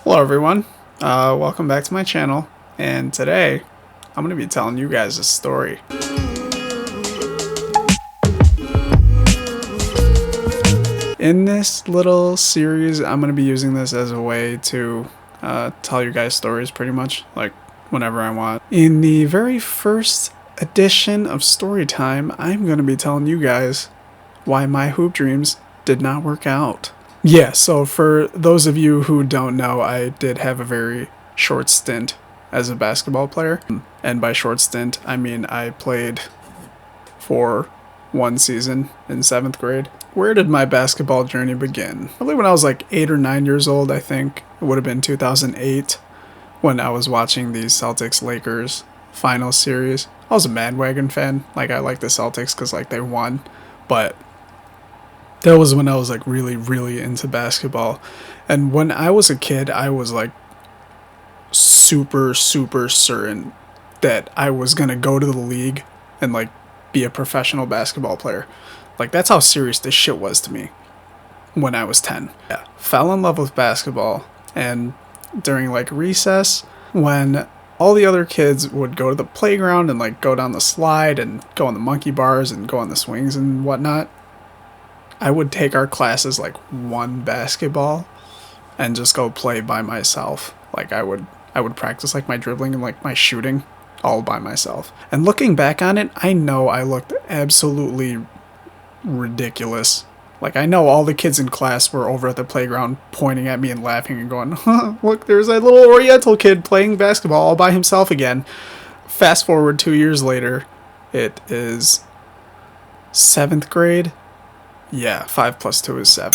Hello everyone, welcome back to my channel, and today I'm going to be telling you guys a story. In this little series, I'm going to be using this as a way to tell you guys stories pretty much, like whenever I want. In the very first edition of Storytime, I'm going to be telling you guys why my hoop dreams did not work out. Yeah, so for those of you who don't know, I did have a very short stint as a basketball player. And by short stint, I mean I played for one season in 7th grade. Where did my basketball journey begin? Probably when I was like 8 or 9 years old, I think. It would have been 2008 when I was watching the Celtics-Lakers final series. I was a bandwagon fan. Like, I liked the Celtics because, like, they won. But that was when I was like really, really into basketball. And when I was a kid, I was like super, super certain that I was going to go to the league and like be a professional basketball player. Like, that's how serious this shit was to me when I was 10. Yeah. Fell in love with basketball. And during like recess, when all the other kids would go to the playground and like go down the slide and go on the monkey bars and go on the swings and whatnot, I would take our classes like one basketball and just go play by myself. Like I would practice like my dribbling and like my shooting all by myself. And looking back on it, I know I looked absolutely ridiculous. Like, I know all the kids in class were over at the playground pointing at me and laughing and going, huh, look, there's that little Oriental kid playing basketball all by himself again. Fast forward 2 years later, it is 7th grade. Yeah, 5 plus 2 is 7.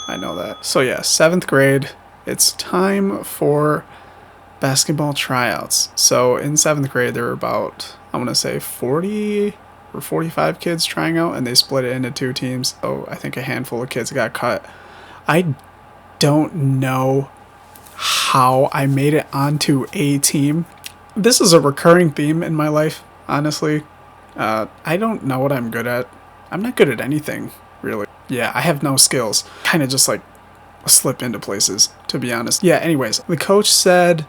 I know that. So yeah, 7th grade, it's time for basketball tryouts. So in 7th grade, there were about, I want to say 40 or 45 kids trying out, and they split it into 2 teams. So I think a handful of kids got cut. I don't know how I made it onto a team. This is a recurring theme in my life, honestly. I don't know what I'm good at. I'm not good at anything, really. Yeah, I have no skills. Kind of just like slip into places, to be honest. Yeah, anyways, the coach said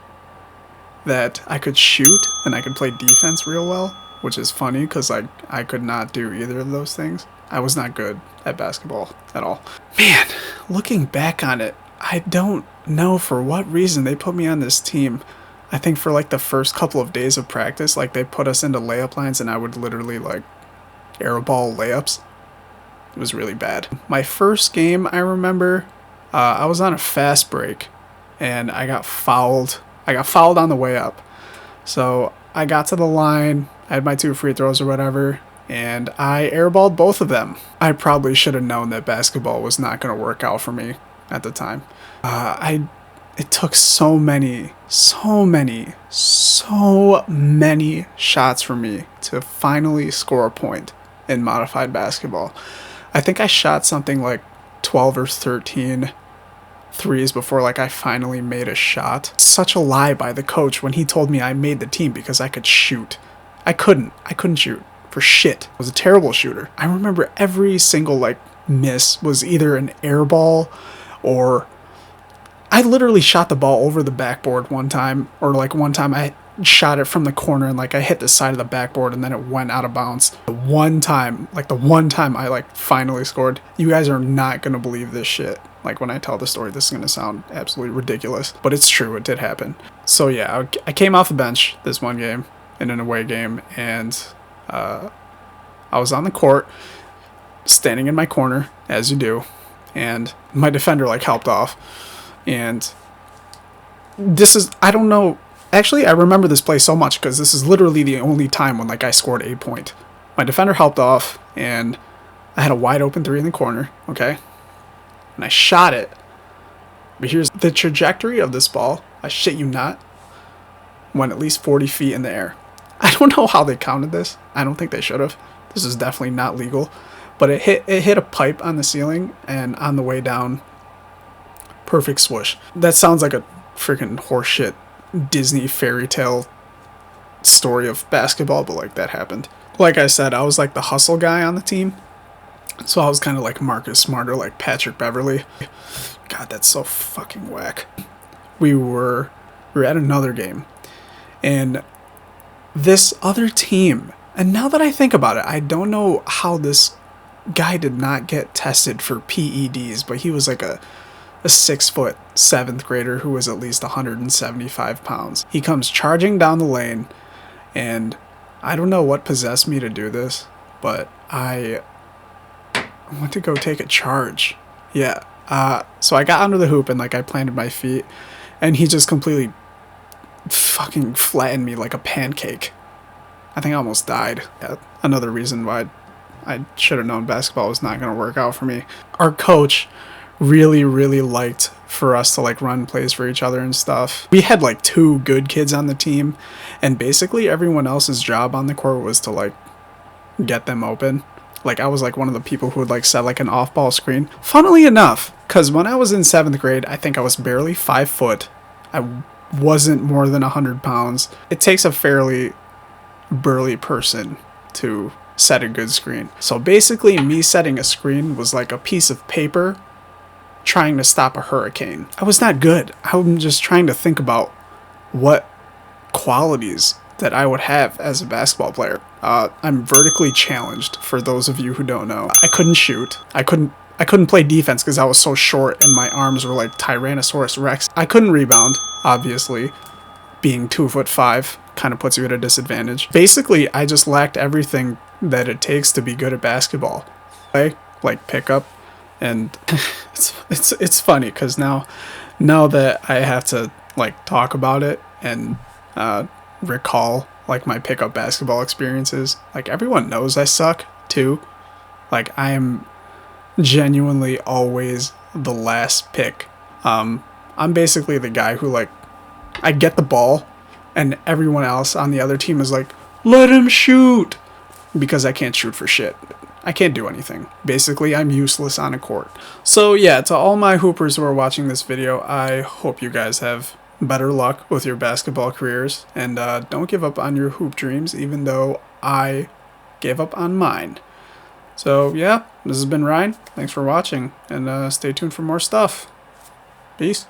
that I could shoot and I could play defense real well, which is funny because I could not do either of those things. I was not good at basketball at all. Man, looking back on it, I don't know for what reason they put me on this team. I think for like the first couple of days of practice, like they put us into layup lines and I would literally like airball layups. It was really bad. My first game, I remember, I was on a fast break and I got fouled. I got fouled on the way up. So I got to the line, I had my 2 free throws or whatever, and I airballed both of them. I probably should have known that basketball was not going to work out for me at the time. It took so many shots for me to finally score a point in modified basketball. I think I shot something like 12 or 13 threes before like I finally made a shot. Such a lie by the coach when he told me I made the team because I could shoot. I couldn't shoot for shit. I was a terrible shooter. I remember every single like miss was either an air ball or I literally shot the ball over the backboard one time, or like one time I shot it from the corner and like I hit the side of the backboard and then it went out of bounds. The one time I like finally scored. You guys are not gonna believe this shit. Like, when I tell the story, this is gonna sound absolutely ridiculous, but it's true, it did happen. So yeah, I came off the bench this one game in an away game, and I was on the court, standing in my corner, as you do, and my defender like helped off. And this is, I don't know, actually I remember this play so much because this is literally the only time when like I scored a point. My defender helped off and I had a wide open 3 in the corner, okay? And I shot it. But here's the trajectory of this ball, I shit you not, went at least 40 feet in the air. I don't know how they counted this. I don't think they should have. This is definitely not legal. But it hit a pipe on the ceiling, and on the way down, perfect swoosh. That sounds like a freaking horseshit Disney fairy tale story of basketball, but like that happened. Like I said, I was like the hustle guy on the team. So I was kind of like Marcus Smart or like Patrick Beverly. God, that's so fucking whack. we were at another game, and this other team, and now that I think about it, I don't know how this guy did not get tested for PEDs, but he was like a 6-foot 7th grader who was at least 175 pounds. He comes charging down the lane, and I don't know what possessed me to do this, but I went to go take a charge. Yeah. So I got under the hoop and like I planted my feet, and he just completely fucking flattened me like a pancake. I think I almost died. Yeah, another reason why I should have known basketball was not going to work out for me. Our coach really liked for us to like run plays for each other and stuff. We had like 2 good kids on the team, and basically everyone else's job on the court was to like get them open. Like I was like one of the people who would like set like an off-ball screen. Funnily enough, because when I was in 7th grade, I think I was barely 5 foot. I wasn't more than 100 pounds. It takes a fairly burly person to set a good screen. So basically me setting a screen was like a piece of paper trying to stop a hurricane. I was not good. I'm just trying to think about what qualities that I would have as a basketball player. I'm vertically challenged, for those of you who don't know. I couldn't shoot. I couldn't play defense because I was so short and my arms were like Tyrannosaurus Rex. I couldn't rebound, obviously. Being 2'5" kind of puts you at a disadvantage. Basically, I just lacked everything that it takes to be good at basketball. Like pickup, and it's funny because now that I have to like talk about it and recall like my pickup basketball experiences, like everyone knows I suck too. Like I am genuinely always the last pick. I'm basically the guy who like I get the ball and everyone else on the other team is like, let him shoot, because I can't shoot for shit. I can't do anything. Basically, I'm useless on a court. So yeah, to all my hoopers who are watching this video, I hope you guys have better luck with your basketball careers, and don't give up on your hoop dreams, even though I gave up on mine. So yeah, this has been Ryan. Thanks for watching, and stay tuned for more stuff. Peace.